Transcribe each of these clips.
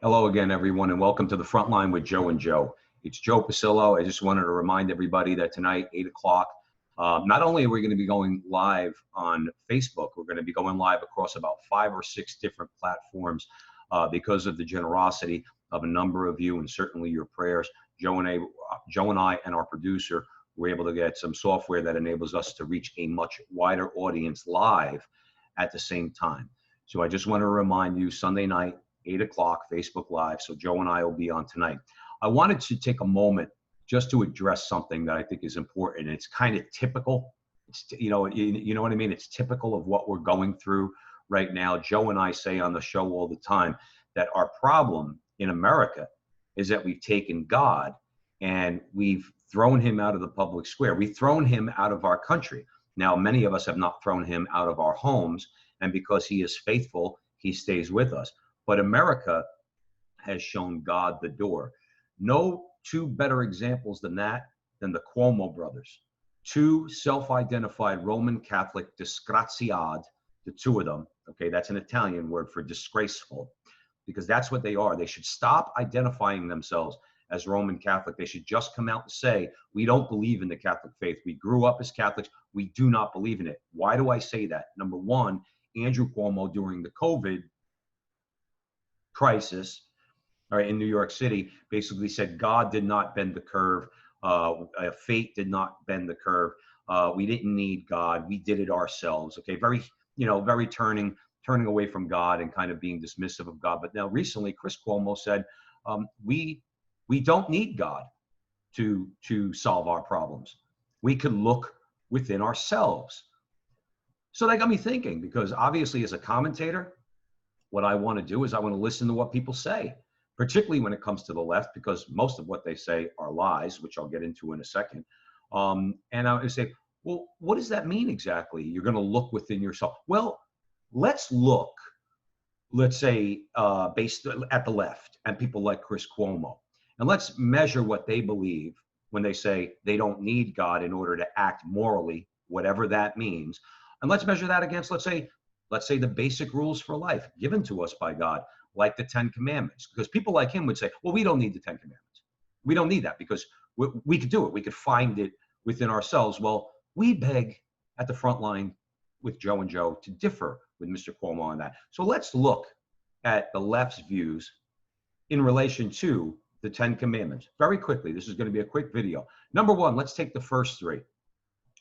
Hello again, everyone, and welcome to the Front Line with Joe and Joe. It's Joe Pasillo. I just wanted to remind everybody that tonight, 8 o'clock, not only are we going to be going live on Facebook, we're going to be going live across about 5 or 6 different platforms because of the generosity of a number of you and certainly your prayers. Joe and I and our producer were able to get some software that enables us to reach a much wider audience live at the same time. So I just want to remind you, Sunday night, 8 o'clock, Facebook Live. So Joe and I will be on tonight. I wanted to take a moment just to address something that I think is important. It's kind of typical. It's, you know what I mean? It's typical of what we're going through right now. Joe and I say on the show all the time that our problem in America is that we've taken God and we've thrown him out of the public square. We've thrown him out of our country. Now, many of us have not thrown him out of our homes, and because he is faithful, he stays with us. But America has shown God the door. No two better examples than that than the Cuomo brothers. Two self-identified Roman Catholic disgraziati, the two of them. Okay, that's an Italian word for disgraceful, because that's what they are. They should stop identifying themselves as Roman Catholic. They should just come out and say, we don't believe in the Catholic faith. We grew up as Catholics. We do not believe in it. Why do I say that? Number one, Andrew Cuomo during the COVID crisis, all right, in New York City, basically said God did not bend the curve. Fate did not bend the curve. We didn't need God. We did it ourselves. Okay, very turning away from God and kind of being dismissive of God. But now recently, Chris Cuomo said, we don't need God to solve our problems. We can look within ourselves. So that got me thinking, because obviously as a commentator, what I want to do is I want to listen to what people say, particularly when it comes to the left, because most of what they say are lies, which I'll get into in a second. And I would say, well, what does that mean exactly? You're going to look within yourself. Well, let's look, let's say, based at the left and people like Chris Cuomo. And let's measure what they believe when they say they don't need God in order to act morally, whatever that means. And let's measure that against, let's say the basic rules for life given to us by God, like the 10 Commandments. Because people like him would say, well, we don't need the 10 Commandments. We don't need that because we could do it. We could find it within ourselves. Well, we beg at the front line with Joe and Joe to differ with Mr. Cuomo on that. So let's look at the left's views in relation to the 10 Commandments. Very quickly, this is going to be a quick video. Number one, let's take the first three.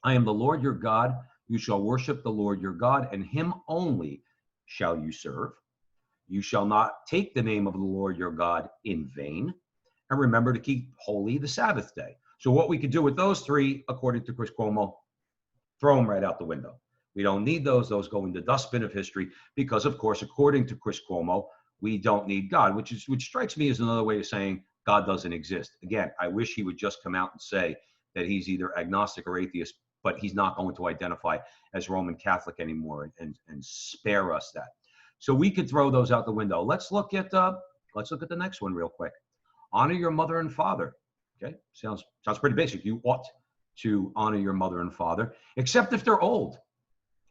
I am the Lord your God. You shall worship the Lord your God, and him only shall you serve. You shall not take the name of the Lord your God in vain. And remember to keep holy the Sabbath day. So what we could do with those three, according to Chris Cuomo, throw them right out the window. We don't need those. Those go in the dustbin of history because, of course, according to Chris Cuomo, we don't need God, which strikes me as another way of saying God doesn't exist. Again, I wish he would just come out and say that he's either agnostic or atheist, but he's not going to identify as Roman Catholic anymore and spare us that. So we could throw those out the window. Let's look at the next one real quick. Honor your mother and father. Okay, sounds pretty basic. You ought to honor your mother and father, except if they're old,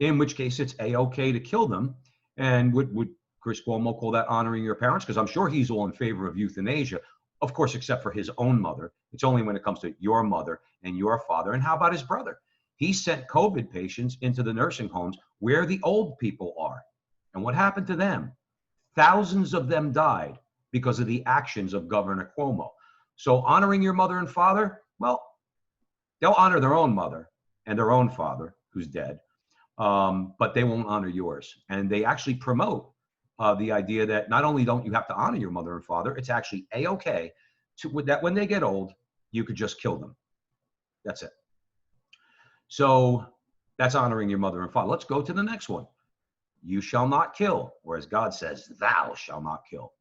in which case it's a-okay to kill them. And would Chris Cuomo call that honoring your parents? Because I'm sure he's all in favor of euthanasia, of course, except for his own mother. It's only when it comes to your mother and your father. And how about his brother? He sent COVID patients into the nursing homes where the old people are. And what happened to them? Thousands of them died because of the actions of Governor Cuomo. So honoring your mother and father, well, they'll honor their own mother and their own father, who's dead, but they won't honor yours. And they actually promote the idea that not only don't you have to honor your mother and father, it's actually a-okay that when they get old, you could just kill them. That's it. So that's honoring your mother and father. Let's go to the next one. You shall not kill, whereas God says, thou shalt not kill,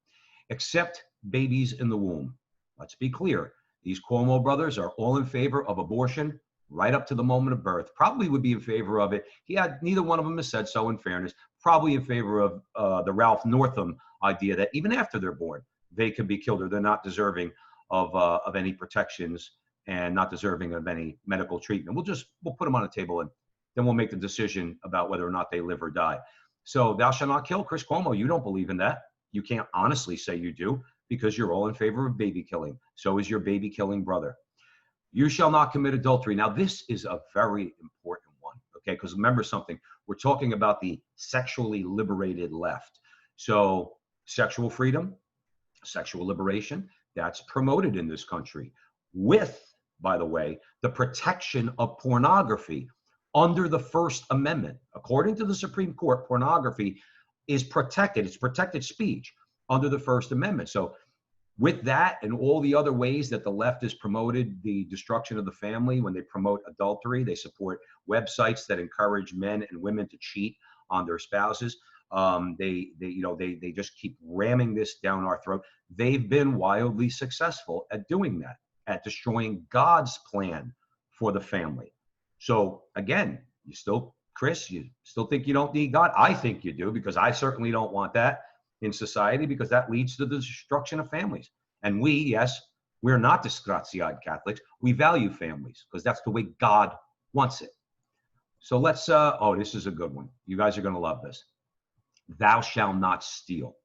except babies in the womb. Let's be clear. These Cuomo brothers are all in favor of abortion right up to the moment of birth. Probably would be in favor of it. Neither one of them has said so, in fairness. Probably in favor of the Ralph Northam idea that even after they're born, they could be killed or they're not deserving of any protections and not deserving of any medical treatment. We'll put them on a table and then we'll make the decision about whether or not they live or die. So thou shalt not kill. Chris Cuomo, you don't believe in that. You can't honestly say you do because you're all in favor of baby killing. So is your baby killing brother. You shall not commit adultery. Now, this is a very important one, okay? Because remember something, we're talking about the sexually liberated left. So sexual freedom, sexual liberation, that's promoted in this country with, by the way, the protection of pornography under the First Amendment. According to the Supreme Court, pornography is protected. It's protected speech under the First Amendment. So with that and all the other ways that the left has promoted the destruction of the family, when they promote adultery, they support websites that encourage men and women to cheat on their spouses. They just keep ramming this down our throat. They've been wildly successful at doing that, at destroying God's plan for the family. So again, Chris, you still think you don't need God? I think you do, because I certainly don't want that in society, because that leads to the destruction of families. And we're not disgraziad Catholics. We value families because that's the way God wants it. So let's, this is a good one. You guys are going to love this. Thou shalt not steal.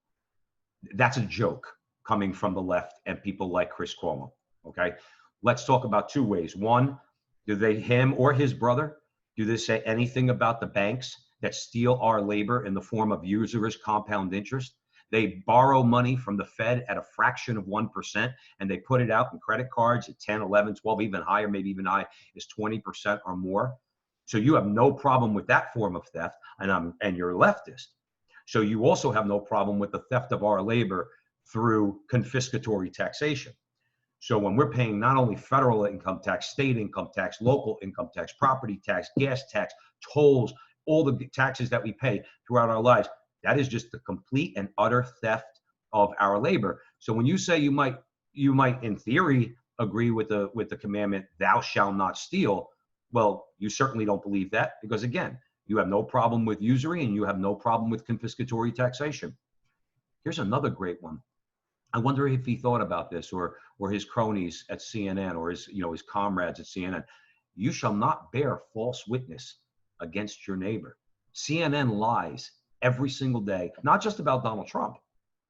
That's a joke coming from the left and people like Chris Cuomo. Okay. Let's talk about two ways. One, him or his brother, do they say anything about the banks that steal our labor in the form of usurious compound interest? They borrow money from the Fed at a fraction of 1%, and they put it out in credit cards at 10, 11, 12, even higher, maybe even high is 20% or more. So you have no problem with that form of theft, and you're a leftist. So you also have no problem with the theft of our labor through confiscatory taxation. So when we're paying not only federal income tax, state income tax, local income tax, property tax, gas tax, tolls, all the taxes that we pay throughout our lives, that is just the complete and utter theft of our labor. So when you say you might in theory agree with the commandment, thou shalt not steal, well, you certainly don't believe that, because again, you have no problem with usury and you have no problem with confiscatory taxation. Here's another great one. I wonder if he thought about this, or his cronies at CNN, or his comrades at CNN. You shall not bear false witness against your neighbor. CNN lies every single day, not just about Donald Trump,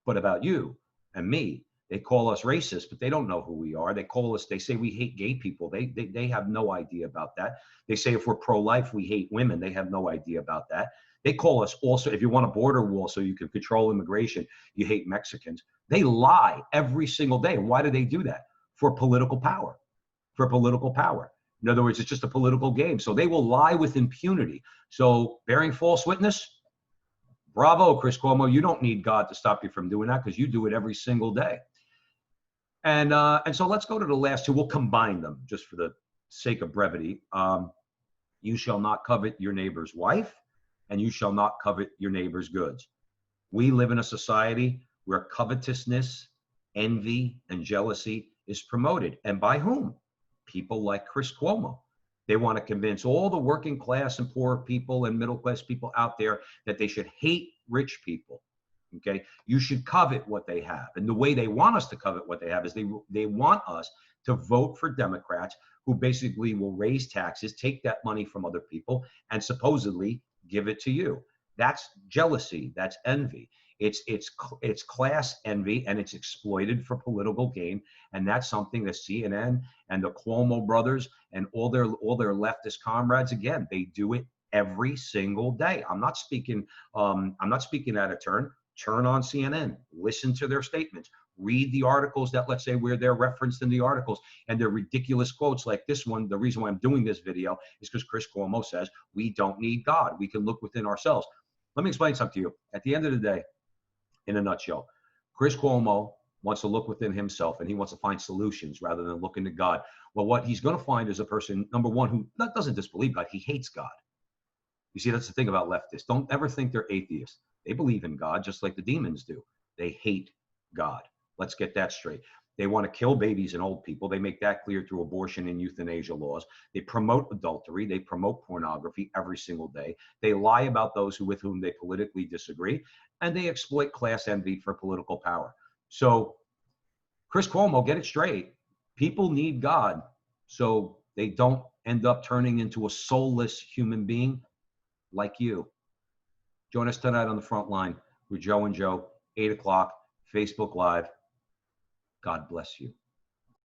but about you and me. They call us racist, but they don't know who we are. They say we hate gay people. They have no idea about that. They say if we're pro-life, we hate women. They have no idea about that. They call us also, if you want a border wall so you can control immigration, you hate Mexicans. They lie every single day. Why do they do that? For political power. For political power. In other words, it's just a political game. So they will lie with impunity. So bearing false witness, bravo, Chris Cuomo. You don't need God to stop you from doing that, because you do it every single day. And so let's go to the last two. We'll combine them just for the sake of brevity. You shall not covet your neighbor's wife, and you shall not covet your neighbor's goods. We live in a society where covetousness, envy, and jealousy is promoted. And by whom? People like Chris Cuomo. They want to convince all the working class and poor people and middle class people out there that they should hate rich people. Okay, you should covet what they have. And the way they want us to covet what they have is they want us to vote for Democrats who basically will raise taxes, take that money from other people, and supposedly give it to you. That's jealousy. That's envy. It's class envy, and it's exploited for political gain. And that's something that CNN and the Cuomo brothers and all their leftist comrades, again, they do it every single day. I'm not speaking out of turn. Turn on CNN, listen to their statements, read the articles that, let's say, where they're referenced in the articles, and their ridiculous quotes like this one. The reason why I'm doing this video is because Chris Cuomo says we don't need God. We can look within ourselves. Let me explain something to you. At the end of the day, in a nutshell, Chris Cuomo wants to look within himself, and he wants to find solutions rather than looking to God. Well, what he's going to find is a person, number one, who doesn't disbelieve God. He hates God. You see, that's the thing about leftists. Don't ever think they're atheists. They believe in God just like the demons do. They hate God. Let's get that straight. They want to kill babies and old people. They make that clear through abortion and euthanasia laws. They promote adultery. They promote pornography every single day. They lie about those with whom they politically disagree. And they exploit class envy for political power. So, Chris Cuomo, get it straight. People need God so they don't end up turning into a soulless human being like you. Join us tonight on the front line with Joe and Joe. 8 o'clock, Facebook Live. God bless you.